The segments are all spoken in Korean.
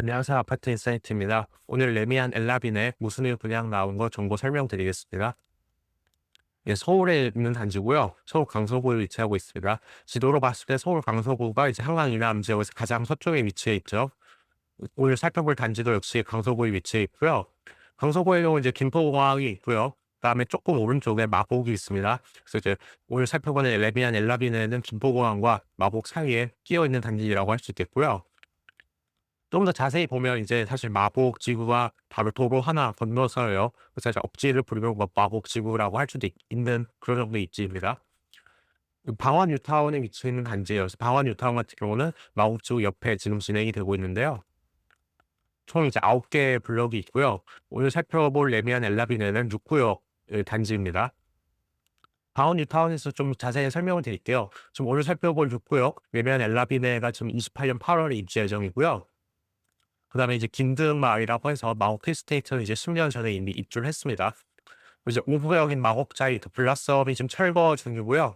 안녕하세요. 아파트 인사이트입니다. 오늘 레미안 엘라빈의 무순일 분양 나온 거 정보 설명드리겠습니다. 예, 서울에 있는 단지고요. 서울 강서구에 위치하고 있습니다. 지도로 봤을 때 서울 강서구가 이제 한강 이남 지역에서 가장 서쪽에 위치해 있죠. 오늘 살펴볼 단지도 역시 강서구에 위치해 있고요. 강서구의 경우 이제 김포공항이 있고요. 그다음에 조금 오른쪽에 마곡이 있습니다. 그래서 이제 오늘 살펴보는 레미안 엘라빈에는 김포공항과 마곡 사이에 끼어 있는 단지라고 할 수 있겠고요. 좀 더 자세히 보면 이제 사실 마곡 지구가 바로 도로 하나 건너서요. 그래서 이제 억지를 부리면 뭐 마곡 지구라고 할 수도 있는 그런 정도의 입지입니다. 방원 뉴타운에 위치해 있는 단지예요. 그래서 방원 뉴타운 같은 경우는 마곡 지구 옆에 지금 진행이 되고 있는데요. 총 이제 9개의 블록이 있고요. 오늘 살펴볼 레미안 엘라빈에는 6구역 단지입니다. 방원 뉴타운에서 좀 자세히 설명을 드릴게요. 지금 오늘 살펴볼 6구역 레미안 엘라빈에가 지금 28년 8월에 입주 예정이고요. 그다음에 이제 긴드마을이라고 해서 마곡 힐스테이트는 이제 10년 전에 이미 입주를 했습니다. 이제 5구역인 마곡자이 블라썸이 지금 철거 중이고요.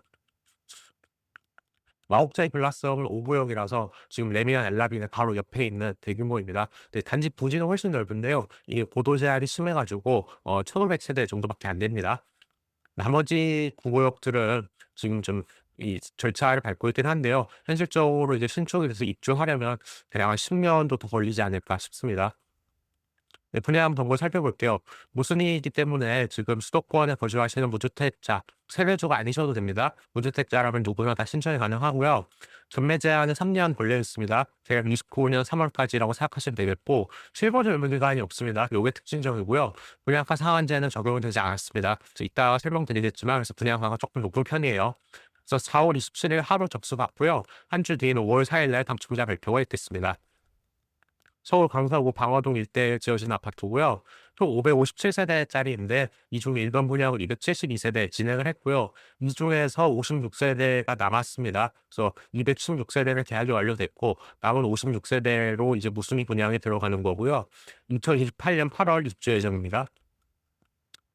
마곡자이 블라썸은 5구역이라서 지금 레미안 엘라빈의 바로 옆에 있는 대규모입니다. 근데 단지 부지는 훨씬 넓은데요. 이게 고도 제한이 심해 가지고 1,500세대 정도밖에 안 됩니다. 나머지 구구역들은 지금 좀 이 절차를 밟고 있긴 한데요. 현실적으로 이제 신축이 돼서 입주하려면 대략 한 10 년도 더 걸리지 않을까 싶습니다. 네, 분야한 정보 살펴볼게요. 무순이기 때문에 지금 수도권에 거주하시는 무주택자, 세대주가 아니셔도 됩니다. 무주택자라면 누구나 다 신청이 가능하고요. 전매 제한은 3년 걸려 있습니다. 대략 29년 3월까지라고 생각하시면 되겠고, 실거주 의무 기간이 없습니다. 요게 특징적이고요. 분양가 상한제는 적용이 되지 않았습니다. 그래서 이따가 설명드리겠지만, 그래서 분양가가 조금 높은 편이에요. 그래서 4월 27일 하루 접수 받고요. 한 주 뒤인 5월 4일 날 당첨자 발표가 있겠습니다. 서울 강서구 방화동 일대에 지어진 아파트고요. 총 557세대짜리인데 이 중 1번 분양을 272세대 진행을 했고요. 이 중에서 56세대가 남았습니다. 그래서 216세대는 계약이 완료됐고 남은 56세대로 이제 무순위 분양에 들어가는 거고요. 2028년 8월 입주 예정입니다.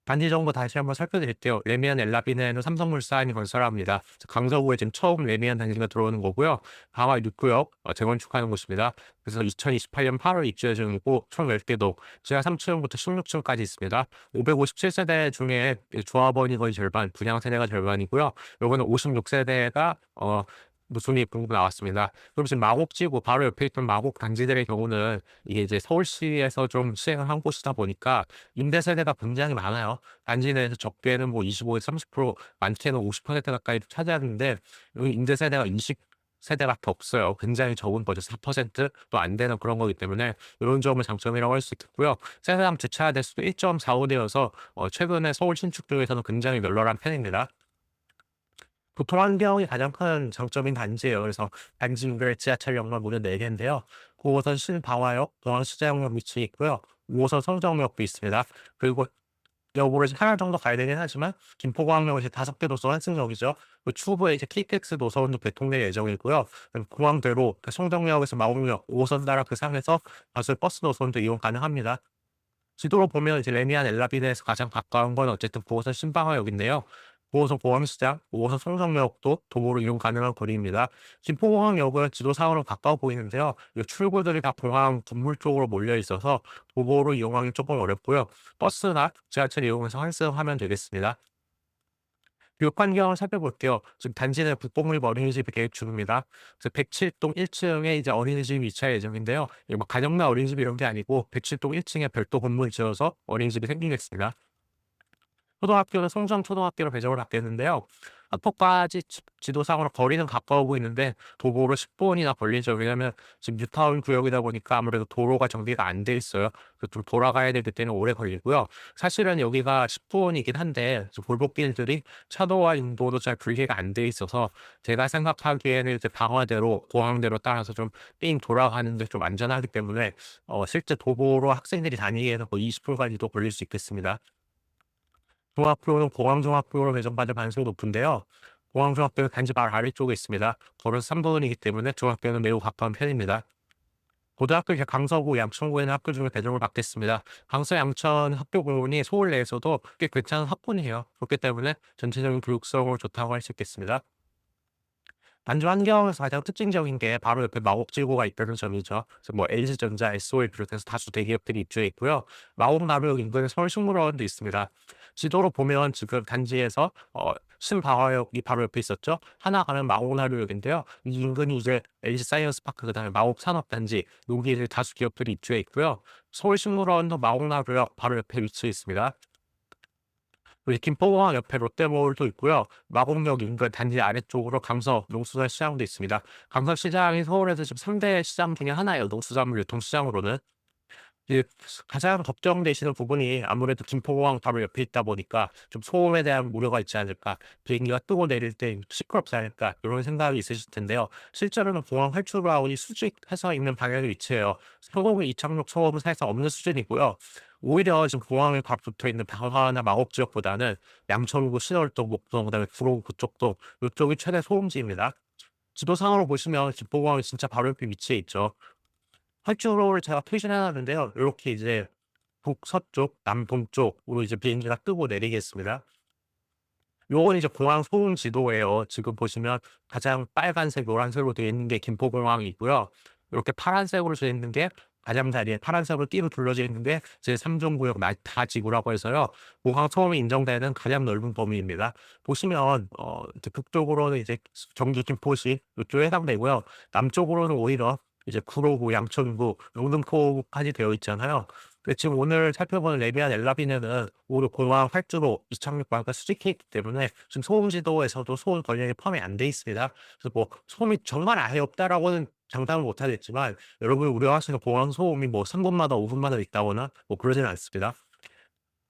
단지 정보 다시 한번 살펴드릴게요. 레미안 엘라빈에는 삼성물산이 건설합니다. 강서구에 지금 처음 레미안 단지가 들어오는 거고요. 강화 6구역 재건축하는 곳입니다. 그래서 2028년 8월 입주 예정이고 총 10개 동, 지하 3층부터 16층까지 있습니다. 557세대 중에 조합원이 거의 절반, 분양 세대가 절반이고요. 요거는 56세대가 무순위 분고 나왔습니다. 그럼 지금 마곡지구 바로 옆에 있던 마곡 단지들의 경우는 이게 이제 서울시에서 좀 시행을 한 곳이다 보니까 임대 세대가 굉장히 많아요. 단지 내에서 적게는 뭐 25에서 30%, 많게는 50% 가까이 차지하는데 여기 임대 세대가 20 세대밖에 없어요. 굉장히 적은 거죠. 4%도 안 되는 그런 거기 때문에 이런 점은 장점이라고 할 수 있겠고요. 세대당 주차가 대수도 1.45대여서 최근에 서울 신축 중에서는 굉장히 널널한 편입니다. 교통 환경이 가장 큰 장점인 단지예요. 그래서 단지 중에 지하철역만 무려 4개인데요. 9호선 신방화역, 동안수자역역 위치해 있고요. 5호선 성정역도 있습니다. 그리고 역으로 이제 하나 정도 가야 되긴 하지만 김포공항역은 이제 5개 노선 환승역이죠. 추후에 이제 KTX 노선도 개통될 예정이고요. 공항대로 그러니까 송정역에서 마곡역 5호선 따라 그 상에서 버스 노선도 이용 가능합니다. 지도로 보면 이제 레미안 엘라비드에서 가장 가까운 건 어쨌든 9호선 신방화역인데요. 9호선 공항시장, 5호선 성성역도 도보로 이용 가능한 거리입니다. 김포공항역은 지도상으로 가까워 보이는데요. 이 출구들이 다 공항 건물 쪽으로 몰려 있어서 도보로 이용하기 조금 어렵고요. 버스나 지하철 이용해서 환승하면 되겠습니다. 교육 환경을 살펴볼게요. 지금 단지는 국공립 어린이집 계획 중입니다. 그래서 107동 1층에 이제 어린이집이 위치할 예정인데요. 이게 뭐 가정나 어린이집 이런 게 아니고 107동 1층에 별도 건물을 지어서 어린이집이 생기겠습니다. 초등학교는 송정초등학교로 배정을 받겠는데요. 학교까지 지도상으로 거리는 가까워 보이는데 도보로 10분이나 걸리죠. 왜냐하면 지금 뉴타운 구역이다 보니까 아무래도 도로가 정비가 안 돼 있어요. 그래서 좀 돌아가야 될 때는 오래 걸리고요. 사실은 여기가 10분이긴 한데 골목길들이 차도와 인도도 잘 분리가 안 돼 있어서 제가 생각하기에는 이제 방화대로 공항대로 따라서 좀 삥 돌아가는 데 좀 안전하기 때문에 실제 도보로 학생들이 다니기에는 거의 20분까지도 걸릴 수 있겠습니다. 종합교육은 공항종합교육으로 배정받을 가능성이 높은데요. 공항종합교육은 단지 바로 아래쪽에 있습니다. 걸어서 3분이기 때문에 중학교는 매우 가까운 편입니다. 고등학교 이제 강서구, 양천구에는 학교 중에 배정을 받겠습니다. 강서, 양천 학교 부분이 서울 내에서도 꽤 괜찮은 학군이에요. 그렇기 때문에 전체적인 교육성으로 좋다고 할 수 있겠습니다. 단지 환경에서 가장 특징적인 게 바로 옆에 마곡지구가 있다는 점이죠. 그래서 뭐 LG전자, SO를 비롯해서 다수 대기업들이 입주해 있고요. 마곡나루역 인근에 서울식물원도 있습니다. 지도로 보면 지금 단지에서 신방화역이 바로 옆에 있었죠. 하나 가는 마곡나루역인데요. 이 인근이 이제 LG사이언스파크 그다음에 마곡산업단지 여기에 다수 기업들이 입주해 있고요. 서울식물원도 마곡나루역 바로 옆에 위치해 있습니다. 그리고 김포공항 옆에 롯데몰도 있고요. 마곡역 인근 단지 아래쪽으로 강서 농수산 시장도 있습니다. 강서 시장이 서울에서 지금 3대 시장 중에 하나예요. 농수산물 유통시장으로는. 이제 가장 걱정되시는 부분이 아무래도 김포공항 바로 옆에 있다 보니까 좀 소음에 대한 우려가 있지 않을까. 비행기가 뜨고 내릴 때 시끄럽지 않을까. 이런 생각이 있으실 텐데요. 실제로는 공항 활주 라운이 수직해서 있는 방향에 위치해요. 소음 이착륙 소음은 사실상 없는 수준이고요. 오히려 지금 공항에 바로 붙어 있는 방화나 마곡 지역보다는 양천구, 신월동, 목동, 그다음에 구로 그쪽도 이쪽이 최대 소음지입니다. 지도상으로 보시면 김포공항이 진짜 바로 옆에 위치해 있죠. 활주로를 제가 표시를 해 놨는데요. 요렇게 이제 북서쪽, 남동쪽으로 이제 비행기가 뜨고 내리겠습니다. 요건 이제 공항 소음 지도예요. 지금 보시면 가장 빨간색, 노란색으로 되어 있는 게 김포공항이고요. 요렇게 파란색으로 되어 있는 게 가장자리에 파란색으로 띠로 둘러져 있는 게 제3종구역 마타지구라고 해서요. 공항 소음이 인정되는 가장 넓은 범위입니다. 보시면 이제 북쪽으로는 이제 경기 김포시 요쪽에 해당되고요. 남쪽으로는 오히려 이제 구로구, 양천구, 영등포구까지 되어 있잖아요. 근데 지금 오늘 살펴보는 레미안 엘라비네는 오히려 공항 활주로 이착륙과가 수직해 있기 때문에 지금 소음 지도에서도 소음 관련이 포함이 안 돼 있습니다. 그래서 뭐 소음이 정말 아예 없다라고는 장담을 못 하겠지만 여러분이 우려하시는 공항 소음이 뭐 3 분마다 5 분마다 있다거나 뭐 그러지는 않습니다.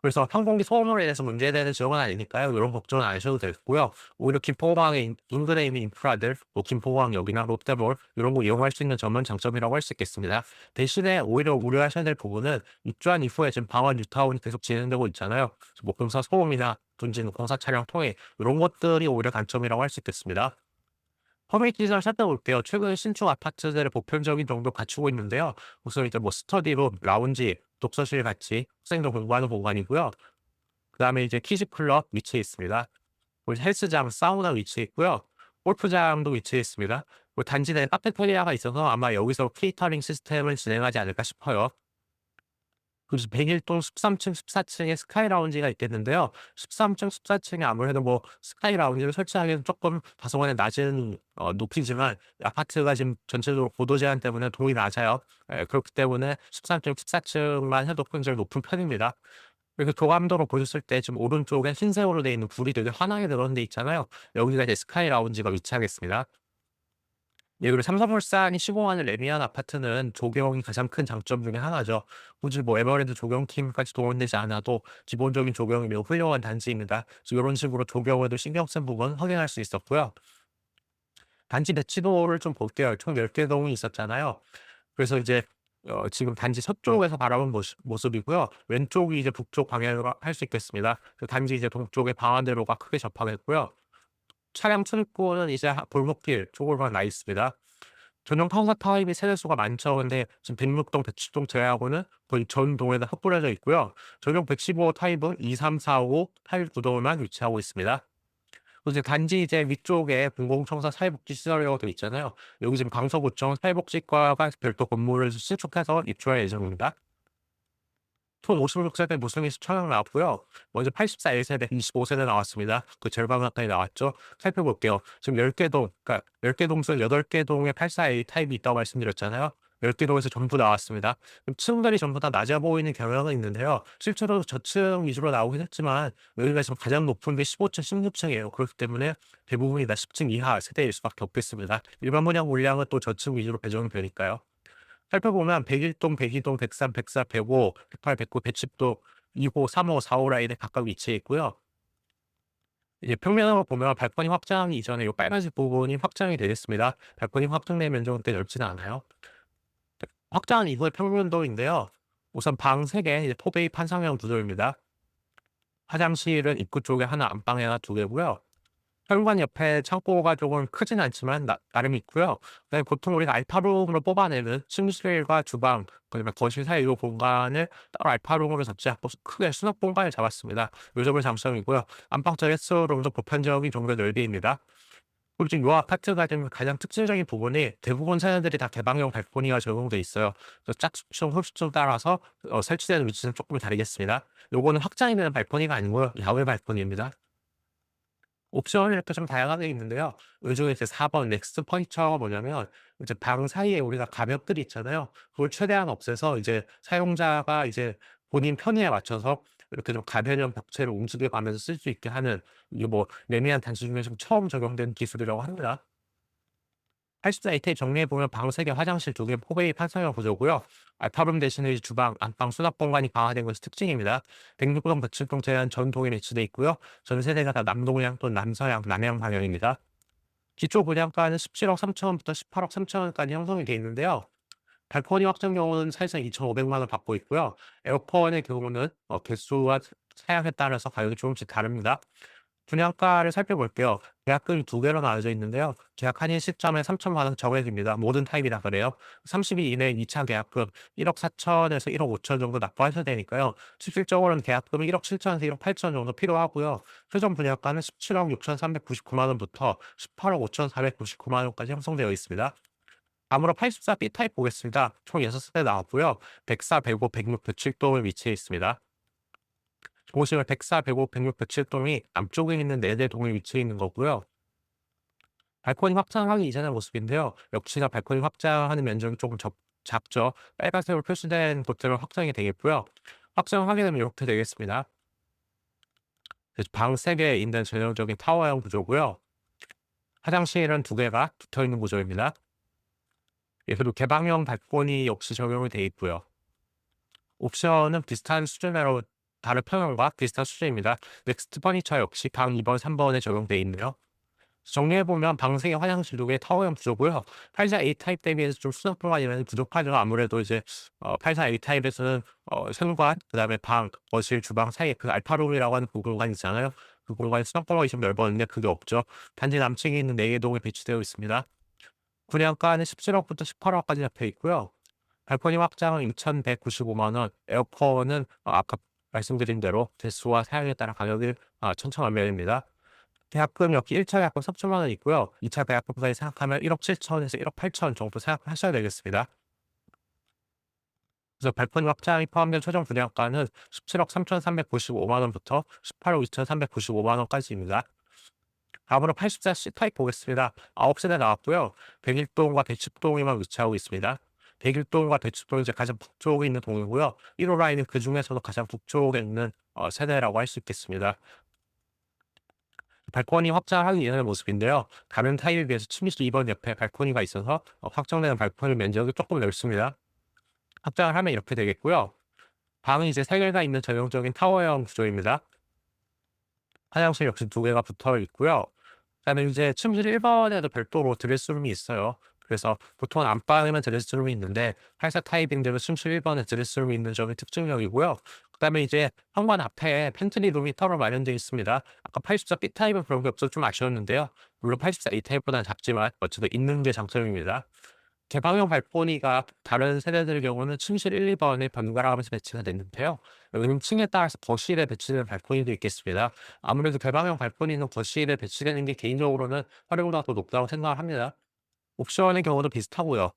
그래서 항공기 소음으로 인해서 문제되는 지역은 아니니까요. 이런 걱정은 안 하셔도 되고요. 오히려 김포공항에 인근에 있는 인프라들, 뭐 김포공항역이나 롯데몰 이런 거 이용할 수 있는 점은 장점이라고 할 수 있겠습니다. 대신에 오히려 우려하셔야 될 부분은 입주한 이후에 지금 방화 뉴타운이 계속 진행되고 있잖아요. 그래서 뭐 공사 소음이나 둔진 공사 차량 통해 이런 것들이 오히려 단점이라고 할 수 있겠습니다. 커뮤니티를 살펴볼게요. 최근 신축 아파트들의 보편적인 정도 갖추고 있는데요. 우선 이제 뭐 스터디룸, 라운지, 독서실 같이 학생들 공부하는 공간이고요. 그다음에 이제 키즈 클럽 위치해 있습니다. 그리고 헬스장, 사우나 위치해 있고요. 골프장도 위치해 있습니다. 그리고 단지 내 카페테리아가 있어서 아마 여기서 케이터링 시스템을 진행하지 않을까 싶어요. 그래서 101동 13층, 14층에 스카이 라운지가 있겠는데요. 13층, 14층에 아무래도 뭐 스카이 라운지를 설치하기는 조금 다소간에 낮은 높이지만 아파트가 지금 전체적으로 고도 제한 때문에 동이 낮아요. 예, 그렇기 때문에 13층, 14층만 해도 굉장히 높은 편입니다. 그래서 교감도로 보셨을 때 지금 오른쪽에 흰색으로 되어 있는 불이 되게 환하게 들어온 데 있잖아요. 여기가 이제 스카이 라운지가 위치하겠습니다. 예, 그리고 삼성물산이 시공하는 레미안 아파트는 조경이 가장 큰 장점 중에 하나죠. 굳이 뭐 에버랜드 조경팀까지 동원되지 않아도 기본적인 조경이 매우 훌륭한 단지입니다. 그래서 이런 식으로 조경에도 신경 쓴 부분 확인할 수 있었고요. 단지 배치도를 좀 볼게요. 총 10개 동이 있었잖아요. 그래서 이제 지금 단지 서쪽에서 바라본 모습이고요. 왼쪽이 이제 북쪽 방향으로 할 수 있겠습니다. 그 단지 이제 동쪽에 방안대로가 크게 접하겠고요. 차량 출입구는 이제 골목길 쪽으로만 나 있습니다. 전용 타사 타입이 세대수가 많죠. 근데 지금 106동, 107동 제외하고는 거의 전 동에 다 흩뿌려져 있고요. 전용 115 타입은 2, 3, 4, 5, 8 구동에만 위치하고 있습니다. 그리고 이제 단지 이제 위쪽에 공공청사 사회복지 시설이라고 되어 있잖아요. 여기 지금 강서구청 사회복지과가 별도 건물을 신축해서 입주할 예정입니다. 총 56세대 무승이 수천명 나왔고요. 먼저 84 1세대, 25세대 나왔습니다. 그 절반 가까이 나왔죠. 살펴볼게요. 지금 10개 동, 그러니까 10개 동선 8개 동에 84A 타입이 있다고 말씀드렸잖아요. 10개 동에서 전부 나왔습니다. 그럼 층들이 전부 다 낮아 보이는 경향은 있는데요. 실제로 저층 위주로 나오긴 했지만 여기가 지금 가장 높은 게 15층, 16층이에요. 그렇기 때문에 대부분이 다 10층 이하 세대일 수밖에 없겠습니다. 일반 분양 물량은 또 저층 위주로 배정이 되니까요. 살펴보면 101동, 102동, 103, 104, 105, 108, 109, 110도 2호, 3호, 4호 라인에 각각 위치해 있고요. 이제 평면으로 보면 발코니 확장 이전에 이 빨간색 부분이 확장이 되겠습니다. 발코니 확장된 면적은 꽤 넓지는 않아요. 확장한 이후의 평면도인데요. 우선 방 3개, 이제 포베이 판상형 구조입니다. 화장실은 입구 쪽에 하나, 안방에 하나 2개고요. 현관 옆에 창고가 조금 크진 않지만 나름 있고요. 그다음에 보통 우리가 알파룸으로 뽑아내는 침실과 주방 그다음에 거실 사이 요 공간을 따로 알파룸으로 잡지 않고 크게 수납 공간을 잡았습니다. 요 점은 장점이고요. 안방 쪽에 스룸도 보편적인 정도의 넓이입니다. 솔직히 요 아파트가 좀 가장 특징적인 부분이 대부분 세대들이 다 개방형 발코니가 적용돼 있어요. 그래서 짝수층, 홀수층 따라서 설치되는 위치는 조금 다르겠습니다. 요거는 확장이 되는 발코니가 아니고요. 야외 발코니입니다. 옵션이 이렇게 좀 다양하게 있는데요. 그중에 이제 4번 넥스트 퍼니처가 뭐냐면 이제 방 사이에 우리가 가벽들이 있잖아요. 그걸 최대한 없애서 이제 사용자가 이제 본인 편의에 맞춰서 이렇게 좀 가변형 벽체를 움직여 가면서 쓸 수 있게 하는, 이게 뭐 레미안 단지 중에서 처음 적용된 기술이라고 합니다. 84A 정리해 보면 방 3개, 화장실 2개, 포베이 판상형 구조고요. 알파룸 대신에 이제 주방, 안방 수납 공간이 강화된 것이 특징입니다. 106동, 107동 제한 전동에 배치돼 있고요. 전 세대가 다 남동향 또는 남서향, 남향 방향입니다. 기초 분양가는 17억 3천 원부터 18억 3천 원까지 형성이 되어 있는데요. 발코니 확장 경우는 사실상 2,500만 원 받고 있고요. 에어컨의 경우는 개수와 사양에 따라서 가격이 조금씩 다릅니다. 분양가를 살펴볼게요. 계약금이 두 개로 나눠져 있는데요. 계약 한일 시점에 3천만 원 정해집니다. 모든 타입이다 그래요. 30일 이내에 2차 계약금 1억 4천에서 1억 5천 정도 납부하셔야 되니까요. 실질적으로는 계약금이 1억 7천에서 1억 8천 정도 필요하고요. 최종 분양가는 17억 6,399만 원부터 18억 5,499만 원까지 형성되어 있습니다. 다음으로 84 B타입 보겠습니다. 총 6세대 나왔고요. 104, 105, 106, 107동에 위치해 있습니다. 보시면 104, 105, 106, 107동이 남쪽에 있는 4대 동에 위치해 있는 거고요. 발코니 확장하기 이전의 모습인데요. 역시나 발코니 확장하는 면적이 조금 작죠. 빨간색으로 표시된 곳들은 확장이 되겠고요. 확장하게 되면 이렇게 되겠습니다. 방 3개 있는 전형적인 타워형 구조고요. 화장실은 2개가 붙어 있는 구조입니다. 예, 그리고 개방형 발코니 역시 적용이 되어 있고요. 옵션은 비슷한 수준으로 다른 평형과 비슷한 수준입니다. 넥스트 퍼니처 역시 방 2번, 3번에 적용되어 있네요. 정리해보면 방 3개, 화장실 2개, 타워형 구조고요. 84A 타입 대비해서 좀 수납 공간이 많이 부족하죠. 아무래도 이제 84A 타입에서는 현관, 그다음에 방, 거실, 주방 사이에 그 알파룸이라고 하는 그 공간 있잖아요. 그 공간에 수납 공간이 좀 넓었는데 그게 없죠. 단지 남층에 있는 4개 동에 배치되어 있습니다. 분양가는 17억부터 18억까지 잡혀 있고요. 발코니 확장은 2,195만 원, 에어컨은 아까 말씀드린 대로 대수와 사양에 따라 가격이 천차만별입니다. 계약금 역시 1차 계약금 3천만 원 있고요. 2차 계약금까지 생각하면 1억 7천에서 1억 8천 정도 생각하셔야 되겠습니다. 그래서 발코니 확장이 포함된 최종 분양가는 17억 3,395만 원부터 18억 2,395만 원까지입니다. 다음으로 84 C타입 보겠습니다. 9세대 나왔고요. 101동과 110동에만 위치하고 있습니다. 101동과 110동이 이제 가장 북쪽에 있는 동이고요. 1호 라인은 그중에서도 가장 북쪽에 있는 세대라고 할 수 있겠습니다. 발코니 확장하기 이전의 모습인데요. 다른 타입에 비해서 침실 2번 옆에 발코니가 있어서 확정되는 발코니 면적이 조금 넓습니다. 확장을 하면 이렇게 되겠고요. 방은 이제 3개가 있는 전형적인 타워형 구조입니다. 화장실 역시 2개가 붙어 있고요. 그다음에 이제 침실 1번에도 별도로 드레스룸이 있어요. 그래서 보통 안방에만 드레스룸이 있는데 84 타입인데도 침실 1번에 드레스룸이 있는 점이 특징적이고요. 그다음에 이제 현관 앞에 팬트리룸이 따로 마련되어 있습니다. 아까 84 B 타입은 그런 게 없어서 좀 아쉬웠는데요. 물론 84 A 타입보다는 작지만 어쨌든 있는 게 장점입니다. 개방형 발코니가 다른 세대들의 경우는 침실 1, 2번에 번갈아 가면서 배치가 됐는데요. 층에 따라서 거실에 배치되는 발코니도 있겠습니다. 아무래도 개방형 발코니는 거실에 배치되는 게 개인적으로는 활용도가 더 높다고 생각을 합니다. 옵션의 경우도 비슷하고요.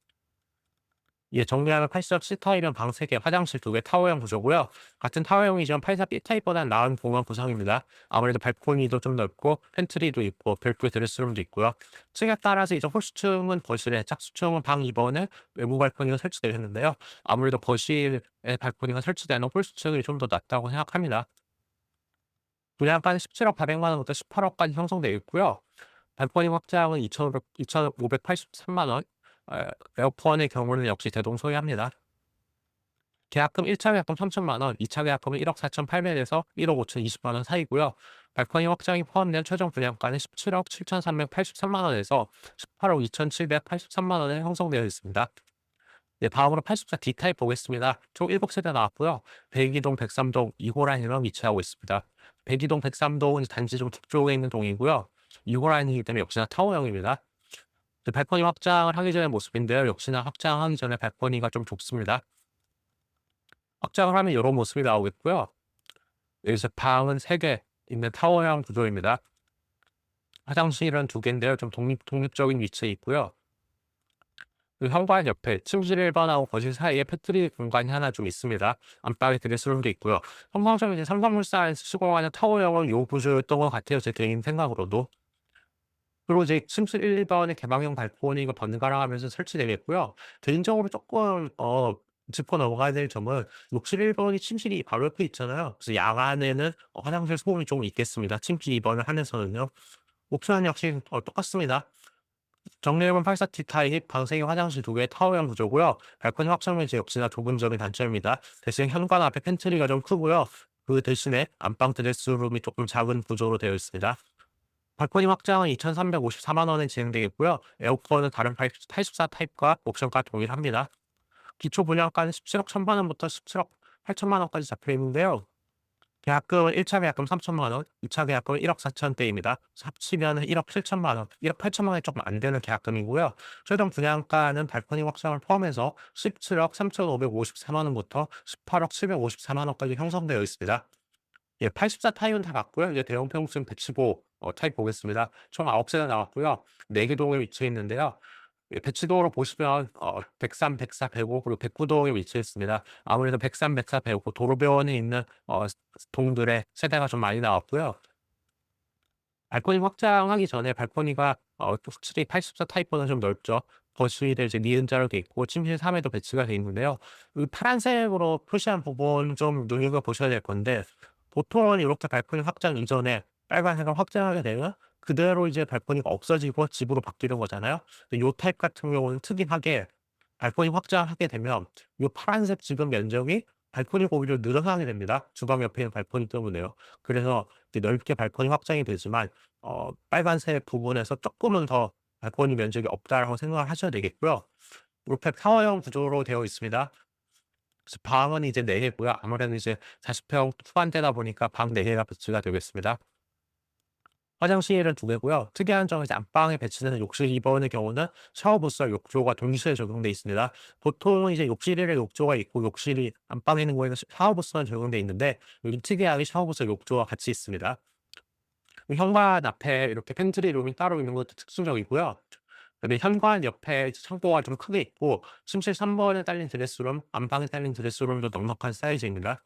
예, 정리하면 84 C타입은 방 3개, 화장실 2개, 타워형 구조고요. 같은 타워형이지만 84 B타입보다는 나은 공간 구성입니다. 아무래도 발코니도 좀 넓고 팬트리도 있고 별도의 드레스룸도 있고요. 층에 따라서 이제 홀수층은 거실에, 짝수층은 방 2번에 외부 발코니가 설치되어 있는데요. 아무래도 거실에 발코니가 설치되는 홀수층이 좀 더 낫다고 생각합니다. 분양가는 17억 400만 원부터 18억까지 형성되어 있고요. 발코니 확장은 2,583만 원, 에어컨의 경우는 역시 대동소이합니다. 계약금 1차 계약금 3천만 원, 2차 계약금은 1억 4,800에서 1억 5,020만 원 사이고요. 발코니 확장이 포함된 최종 분양가는 17억 7,383만 원에서 18억 2,783만 원에 형성되어 있습니다. 네, 다음으로 84 D타입 보겠습니다. 총 7세대 나왔고요. 백이동, 103동, 2호 라인에만 위치하고 있습니다. 백이동, 103동은 단지 좀 북쪽에 있는 동이고요. 2호 라인이기 때문에 역시나 타워형입니다. 발코니 확장을 하기 전의 모습인데요. 역시나 확장하기 전에 발코니가 좀 좁습니다. 확장을 하면 이런 모습이 나오겠고요. 여기서 방은 3개 있는 타워형 구조입니다. 화장실은 두 개인데요. 좀 독립적인 위치에 있고요. 그 현관 옆에 침실 1번하고 거실 사이에 패트리 공간이 하나 좀 있습니다. 안방에 드레스룸도 있고요. 평상시에 이제 삼성물산에서 시공하는 타워형은 요 구조였던 것 같아요, 제 개인 생각으로도. 그리고 이제 침실 1번의 개방형 발코니가 번갈아 가면서 설치되겠고요. 개인적으로 쪼끔 짚고 넘어가야 될 점은 욕실 1번이 침실이 바로 옆에 있잖아요. 그래서 야간에는 화장실 소음이 좀 있겠습니다, 침실 2번을 하면서는요. 옵션은 역시 똑같습니다. 정리해보면 84T 타입, 방생형 화장실 두 개, 타워형 구조고요. 발코니 확장은 이제 역시나 좁은 점이 단점입니다. 대신 현관 앞에 팬트리가 좀 크고요. 그 대신에 안방 드레스룸이 조금 작은 구조로 되어 있습니다. 발코니 확장은 2,354만 원에 진행되겠고요. 에어컨은 다른 84 타입과 옵션과 동일합니다. 기초 분양가는 17억 1천만 원부터 17억 8천만 원까지 잡혀 있는데요. 계약금은 1차 계약금 3천만 원, 2차 계약금은 1억 4천대입니다. 합치면은 1억 7천만 원, 1억 8천만 원이 조금 안 되는 계약금이고요. 최종 분양가는 발코니 확장을 포함해서 17억 3,553만 원부터 18억 754만 원까지 형성되어 있습니다. 예, 84 타입은 다 맞고요. 이제 대형 평수는 115 타입 보겠습니다. 총 9세대 나왔고요. 4개 동에 위치해 있는데요. 예, 배치도로 보시면 103, 104, 105 그리고 109 동에 위치해 있습니다. 아무래도 103, 104, 105 도로변에 있는 동들의 세대가 좀 많이 나왔고요. 발코니 확장하기 전에 발코니가 확실히 84 타입보다 좀 넓죠. 거실에 이제 니은자로 돼 있고 침실 3에도 배치가 돼 있는데요. 이 파란색으로 표시한 부분 좀 눈여겨보셔야 될 건데, 보통은 이렇게 발코니 확장 이전에 빨간색을 확장하게 되면 그대로 이제 발코니가 없어지고 집으로 바뀌는 거잖아요. 근데 요 타입 같은 경우는 특이하게 발코니 확장하게 되면 요 파란색 지금 면적이 발코니 오히려 늘어나게 됩니다, 주방 옆에 있는 발코니 때문에요. 그래서 이제 넓게 발코니 확장이 되지만 빨간색 부분에서 쪼끔은 더 발코니 면적이 없다라고 생각을 하셔야 되겠고요. 이렇게 타워형 구조로 되어 있습니다. 그래서 방은 이제 4 개고요. 아무래도 이제 40평 후반대다 보니까 방 4 개가 배치가 되겠습니다. 화장실은 2 개고요. 특이한 점은 이제 안방에 배치되는 욕실 2번의 경우는 샤워 부스와 욕조가 동시에 적용돼 있습니다. 보통은 이제 욕실에 욕조가 있고 욕실이 안방에 있는 거에는 샤워 부스만 적용돼 있는데, 여긴 특이하게 샤워 부스와 욕조가 같이 있습니다. 현관 앞에 이렇게 팬트리 룸이 따로 있는 것도 특수적이고요. 그다음에 현관 옆에 이제 창고가 좀 크게 있고 침실 3번에 딸린 드레스룸, 안방에 딸린 드레스룸도 넉넉한 사이즈입니다.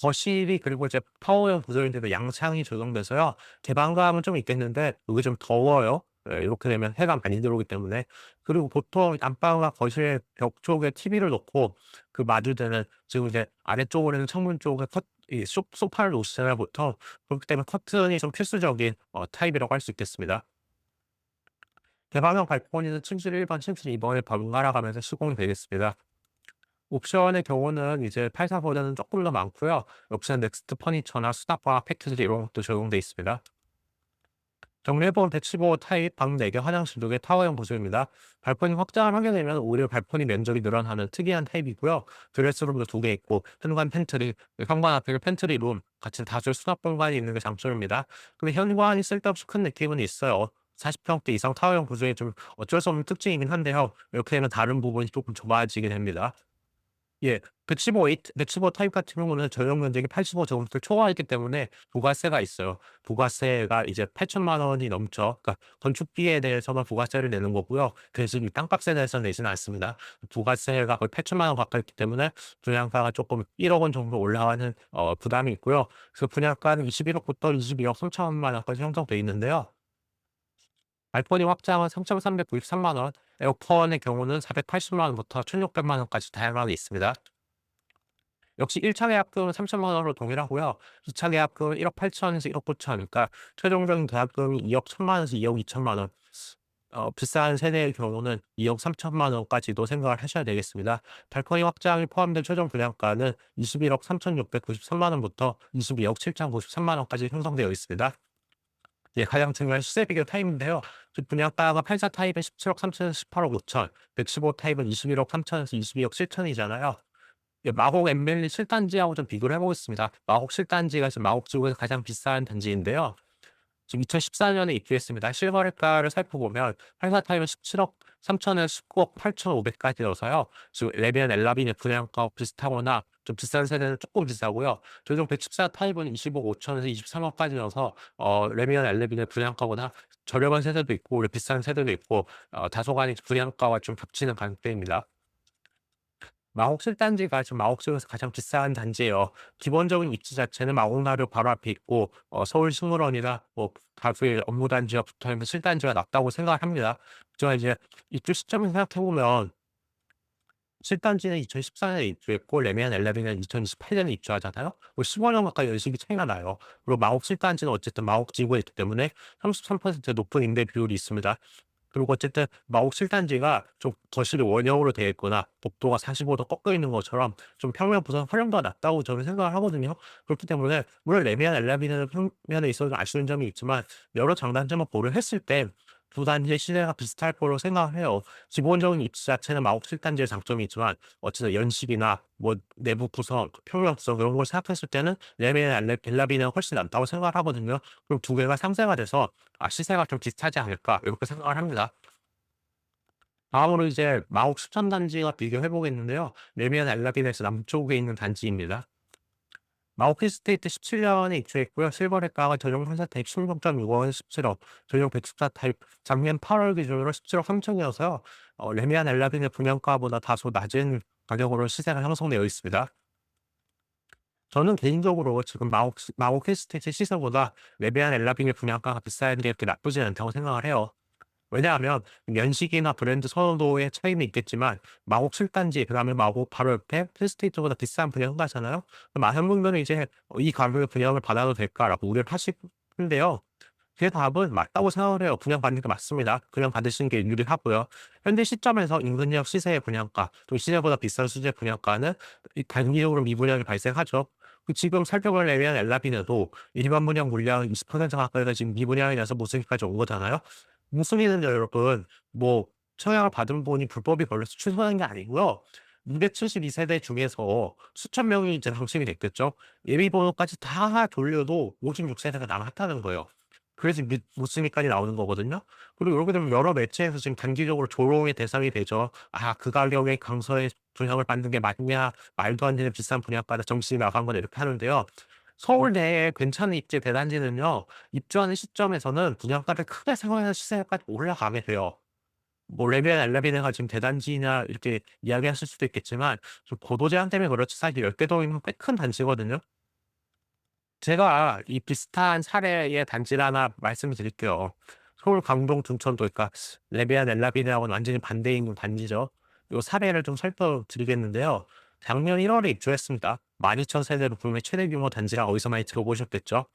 거실이 그리고 이제 파워형 구조인데도 양창이 적용돼서요. 개방감은 좀 있겠는데 여기 좀 더워요. 예, 이렇게 되면 해가 많이 들어오기 때문에. 그리고 보통 안방과 거실 벽 쪽에 TV를 놓고 그 마주되는, 지금 이제 아래쪽으로는 창문 쪽에 이 소파를 놓으시잖아요, 보통. 그렇기 때문에 커튼이 좀 필수적인 타입이라고 할 수 있겠습니다. 개방형 발코니는 침실 1번, 침실 2번에 번갈아 가면서 시공이 되겠습니다. 옵션의 경우는 이제 84보다는 쪼끔 더 많고요. 옵션 넥스트 퍼니처나 수납과 패키지 이런 것도 적용돼 있습니다. 정리해보면 115 타입, 방 4개, 화장실 2개, 타워형 구조입니다. 발코니 확장을 하게 되면 오히려 발코니 면적이 늘어나는 특이한 타입이고요. 드레스룸도 2개 있고 현관 팬트리, 현관 앞에 팬트리 룸 같이 다수 수납 공간이 있는 게 장점입니다. 근데 현관이 쓸데없이 큰 느낌은 있어요. 40평대 이상 타워형 구조의 좀 어쩔 수 없는 특징이긴 한데요. 이렇게 되면 다른 부분이 조금 좁아지게 됩니다. 예. 115 타입 같은 경우는 전용 면적이 85 제곱미터 초과이기 때문에 부가세가 있어요. 부가세가 이제 8천만 원이 넘죠. 그러니까 건축비에 대해서만 부가세를 내는 거고요. 대신 이 땅값에 대해서는 내지는 않습니다. 부가세가 거의 8천만 원 가까이 있기 때문에 분양가가 조금 1억 원 정도 올라가는 부담이 있고요. 그래서 분양가는 21억 부터 22억 3천만 원까지 형성돼 있는데요. 발코니 확장은 3,393만 원, 에어컨의 경우는 480만 원부터 1,600만 원까지 다양하게 있습니다. 역시 1차 계약금은 3천만 원으로 동일하고요. 2차 계약금은 1억 8천에서 1억 9천, 그러니까 최종적인 계약금이 2억 1천만 원에서 2억 2천만 원. 비싼 세대의 경우는 2억 3천만 원까지도 생각을 하셔야 되겠습니다. 발코니 확장이 포함된 최종 분양가는 21억 3,693만 원부터 22억 7,093만 원까지 형성되어 있습니다. 예, 가장 중요한 시세 비교 타입인데요. 분양가가 84 타입은 17억 3천에서 18억 5천, 115 타입은 21억 3천에서 22억 7천이잖아요. 예, 마곡 엠벨리 7단지하고 좀 비교를 해 보겠습니다. 마곡 7단지가 지금 마곡 지구에서 가장 비싼 단지인데요. 지금 2014년에 입주했습니다. 실거래가를 살펴보면 84 타입은 17억 3천에서 19억 8,500까지여서요. 지금 레미안 엘라빈의 분양가와 비슷하거나 좀 비싼 세대는 조금 비싸고요. 최종 114 타입은 20억 5천에서 23억까지여서 레미안 엘라빈의 분양가보다 저렴한 세대도 있고 오히려 비싼 세대도 있고 다소간히 분양가와 좀 겹치는 가격대입니다. 마곡실 단지가 지금 마곡시에서 가장 비싼 단지예요. 기본적인 입지 자체는 마곡나루 바로 앞에 있고 서울 식물원이나 뭐 다수의 업무 단지와 붙어있는 실단지가 낫다고 생각을 합니다. 하지만 이제 입주 시점을 생각해 보면 실단지는 2014년에 입주했고 레미안 엘레빈은 2028년에 입주하잖아요. 뭐 15년 가까이 연식이 차이가 나요. 그리고 마곡 실단지는 어쨌든 마곡 지구에 있기 때문에 33% 높은 임대 비율이 있습니다. 그리고 어쨌든 마곡 7단지가 좀 거실이 원형으로 되어 있거나 복도가 45도 꺾여 있는 것처럼 좀 평면보다 활용도가 낮다고 저는 생각을 하거든요. 그렇기 때문에 물론 레미안 엘라비는 평면에 있어서 아쉬운 점이 있지만 여러 장단점을 고려했을 때 두 단지의 시세가 비슷할 거로 생각을 해요. 기본적인 입지 자체는 마곡 7단지의 장점이 있지만 어쨌든 연식이나 뭐 내부 구성, 평면성 이런 걸 생각했을 때는 레미안 엘라비는 훨씬 낫다고 생각을 하거든요. 그럼 두 개가 상쇄가 돼서 시세가 좀 비슷하지 않을까 이렇게 생각을 합니다. 다음으로 이제 마곡 수천 단지와 비교해 보겠는데요. 레미안 엘라빈에서 남쪽에 있는 단지입니다. 마곡 힐스테이트 17년에 입주했고요. 실버레가가 전용 3사 타입 16.6억원 17억, 전용 114 타입 작년 8월 기준으로 17억 3천이어서요. 레미안 엘라빈의 분양가보다 다소 낮은 가격으로 시세가 형성되어 있습니다. 저는 개인적으로 지금 마곡 힐스테이트 시세보다 레미안 엘라빈의 분양가가 비싼 게 그렇게 나쁘진 않다고 생각을 해요. 왜냐하면 연식이나 브랜드 선호도의 차이는 있겠지만 마곡 7단지 그다음에 마곡 바로 옆에 필스테이트보다 비싼 분양가잖아요. 많은 분들은 이제 '이 가격에 분양을 받아도 될까?'라고 우려를 하시는데요. 제 답은 맞다고 생각을 해요. 분양받는 게 맞습니다. 분양받으시는 게 유리하고요. 현재 시점에서 인근지역 시세의 분양가 또 시세보다 비싼 수준의 분양가는 단기적으로 미분양이 발생하죠. 지금 살펴볼 레미안 엘라빈에도 일반 분양 물량 20% 가까이가 지금 미분양이 나서 못쓰기까지 온 거잖아요. 무슨일은요 여러분 뭐 청약을 받은 분이 불법이 걸려서 취소한 게 아니고요. 272 세대 중에서 수천 명이 이제 당첨이 됐겠죠. 예비 번호까지 다 돌려도 56 세대가 남았다는 거예요. 그래서 무순위까지 나오는 거거든요. 그리고 이렇게 되면 여러 매체에서 지금 단기적으로 조롱의 대상이 되죠. "아 그 가격에 강서에 분양을 받는 게 맞냐. 말도 안 되는 비싼 분양가다. 정신이 나간 거다." 이렇게 하는데요. 서울 내에 괜찮은 입지 대단지는요. 입주하는 시점에서는 분양가를 크게 상회해서 시세까지 올라가게 돼요. 뭐 레미안 엘레비네가 지금 대단지냐 이렇게 이야기하실 수도 있겠지만 좀 고도 제한 때문에 그렇지 사실 10개 더 있는 꽤 큰 단지거든요. 제가 이 비슷한 사례의 단지를 하나 말씀을 드릴게요. 서울 강동 둔천도 그러니까 레미안 엘라비네하고는 완전히 반대인 단지죠. 요 사례를 좀 살펴드리겠는데요. 작년 1 월에 입주했습니다. 12,000 세대로 국내 최대 규모 단지라 어디서 많이 들어보셨겠죠?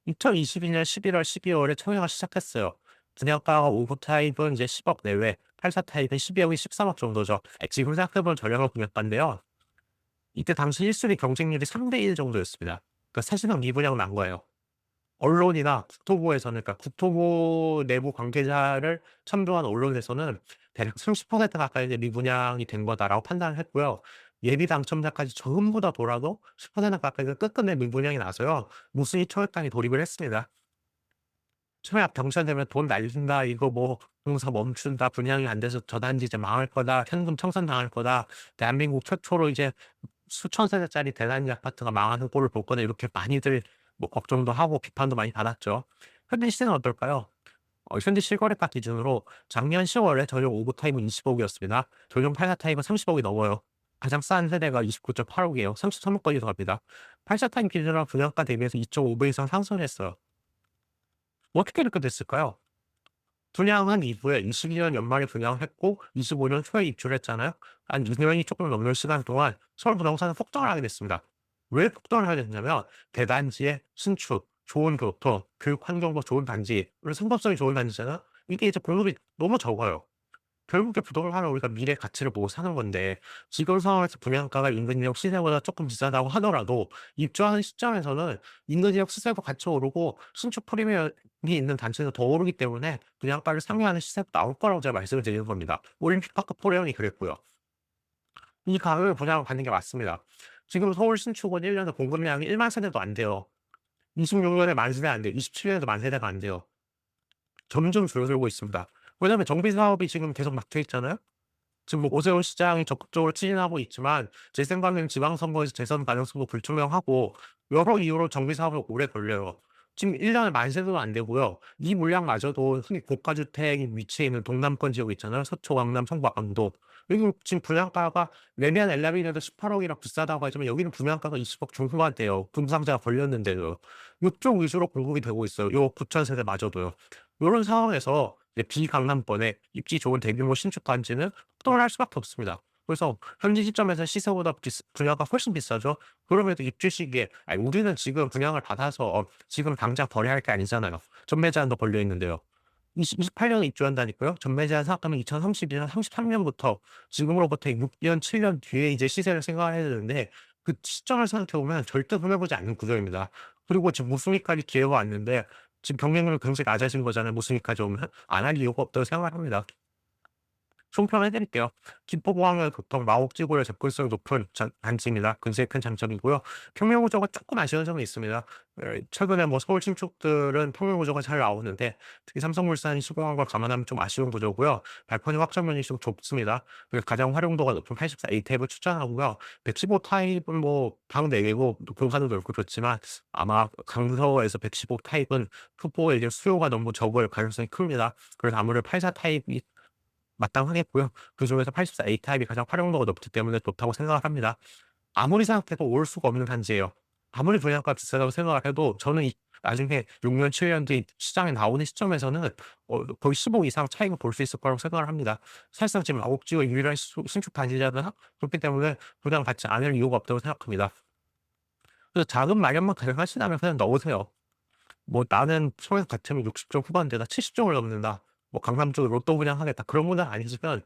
2022년 11월, 12월에 청약을 시작했어요. 분양가가 5구 타입은 이제 10억 내외, 84 타입은 12억이 13억 정도죠. 지금 생각해보면 저렴한 분양가인데요. 이때 당시 1순위 경쟁률이 3대 1 정도였습니다. 그러니까 사실상 미분양 난 거예요. 언론이나 국토부에서는 그러니까 국토부 내부 관계자를 첨부한 언론에서는 대략 30% 가까이 이제 미분양이 된 거다라고 판단을 했고요. 예비 당첨자까지 전부 다 돌아도 10% 가까이가 끝끝내 미분양이 나서요. 무순위 청약단이 돌입을 했습니다. 청약 당첨되면 "돈 날린다. 이거 뭐 공사 멈춘다. 분양이 안 돼서 저 단지 이제 망할 거다. 현금 청산당할 거다. 대한민국 최초로 이제 수천 세대짜리 대단지 아파트가 망하는 꼴을 볼 거다." 이렇게 많이들 뭐 걱정도 하고 비판도 많이 받았죠. 현재 시세는 어떨까요? 현재 실거래가 기준으로 작년 10월에 전용 5구 타입은 20억 이었습니다. 전용 8사 타입은 30억이 넘어요. 가장 싼 세대가 29.8억이에요. 33억까지 더 갑니다. 8사 타입 기준으로 분양가 대비해서 2.5배 이상 상승했어요. 어떻게 이렇게 됐을까요? 분양한 이후에 22년 연말에 분양을 했고 25년 초에 입주를 했잖아요. 한 2년이 조금 넘는 시간 동안 서울 부동산은 폭등을 하게 됐습니다. 왜 폭등을 하게 됐냐면 대단지의 신축, 좋은 교통, 교육 환경도 좋은 단지, 그리고 상업성이 좋은 단지잖아요. 이게 이제 공급이 너무 적어요. 결국에 부동산은 우리가 미래 가치를 보고 사는 건데 지금 상황에서 분양가가 인근지역 시세보다 조금 비싸다고 하더라도 입주하는 시점에서는 인근지역 시세도 같이 오르고 신축 프리미엄이 있는 단지에서 더 오르기 때문에 분양가를 상회하는 시세도 나올 거라고 제가 말씀을 드리는 겁니다. 올림픽파크 포레온이 그랬고요. 이 가격에 분양을 받는 게 맞습니다. 지금 서울 신축은 1 년에 공급량이 1만 세대도 안 돼요. 26년에 만세대 안 돼요. 27년에도 만세대가 안 돼요. 점점 줄어들고 있습니다. 왜냐하면 정비 사업이 지금 계속 막혀 있잖아요. 지금 뭐 오세훈 시장이 적극적으로 추진하고 있지만 제 생각에는 지방선거에서 재선 가능성도 불투명하고 여러 이유로 정비 사업이 오래 걸려요. 지금 1 년에 만세도 안 되고요. 이 물량마저도 흔히 고가주택이 위치해 있는 동남권 지역 있잖아요. 서초, 강남, 성북, 강도. 여기 지금 분양가가 레미안 엘라빈에도 18억 이라 비싸다고 하지만 여기는 분양가가 20억 중후반대요. 분상자가 걸렸는데도. 요쪽 위주로 공급이 되고 있어요. 요 부천 세대마저도요. 요런 상황에서 이제 비강남권에 입지 좋은 대규모 신축 단지는 폭등을 할 수밖에 없습니다. 그래서 현재 시점에서 시세보다 분야가 훨씬 비싸죠. 그럼에도 입주 시기에 아니 우리는 지금 분양을 받아서 지금 당장 벌여야 할 게 아니잖아요. 전매 제한도 걸려 있는데요. 28 년에 입주한다니까요. 전매 제한 생각하면 2032년, 33 년부터 지금으로부터 6 년, 7년 뒤에 이제 시세를 생각해야 되는데 그 시점을 생각해 보면 절대 손해 보지 않는 구조입니다. 그리고 지금 무수히까지 기회가 왔는데 지금 경쟁률이 굉장히 낮아진 거잖아요. 무수히까지 오면 안 할 이유가 없다고 생각을 합니다. 총평해 드릴게요. 김포공항은 보통 마곡지구의 접근성이 높은 단지입니다. 근세에 큰 장점이고요. 평면 구조가 조금 아쉬운 점이 있습니다. 최근에 뭐 서울 신축들은 평면 구조가 잘 나오는데 특히 삼성물산이 수경한 걸 감안하면 좀 아쉬운 구조고요. 발코니 확장면이 좀 좁습니다. 그래서 가장 활용도가 높은 84A 타입을 추천하고요. 115 타입은 뭐 방 4 개고 공간도 넓고 좋지만 아마 강서에서 115 타입은 후보에 이제 수요가 너무 적을 가능성이 큽니다. 그래서 아무래도 84 타입이 마땅하겠고요. 그중에서 84A 타입이 가장 활용도가 높기 때문에 좋다고 생각을 합니다. 아무리 생각해도 올 수가 없는 단지예요. 아무리 분양가 비싸다고 생각을 해도 저는 이 나중에 6 년, 7년 뒤 시장에 나오는 시점에서는 거의 15 이상 차익을 볼 수 있을 거라고 생각을 합니다. 사실상 지금 아곡지구 유일한 신축 단지잖아요. 그렇기 때문에 분양받지 않을 이유가 없다고 생각합니다. 그래서 자금 마련만 가능하시다면 그냥 넣으세요. 뭐 나는 소액 같으면 60종 후반대다 70 종을 넘는다. 뭐 강남 쪽에 로또 분양하겠다. 그런 분은 아니시면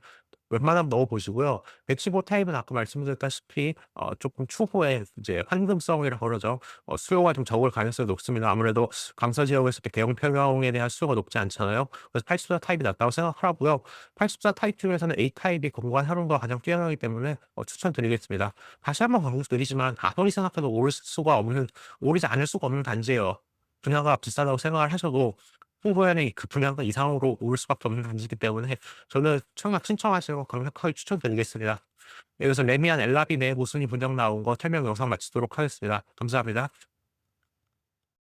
웬만하면 넣어 보시고요. 115 타입은 아까 말씀드렸다시피 쪼끔 추후에 이제 황금성이라 그러죠. 수요가 좀 적을 가능성이 높습니다. 아무래도 강서 지역에서 이렇게 대형 평형에 대한 수요가 높지 않잖아요. 그래서 84 타입이 낫다고 생각하고요. 84 타입 중에서는 A 타입이 공간 활용도가 가장 뛰어나기 때문에 추천드리겠습니다. 다시 한번 강조드리지만 아무리 생각해도 오르지 않을 수가 없는 단지예요. 분야가 비싸다고 생각을 하셔도 후보에는 그 분야가 이상으로 오를 수밖에 없는 단지이기 때문에 저는 청약 신청하시는 거 강력하게 추천드리겠습니다. 네, 그래서 레미안 엘라비 내 모순이 분양 나온 거 설명 영상 마치도록 하겠습니다. 감사합니다.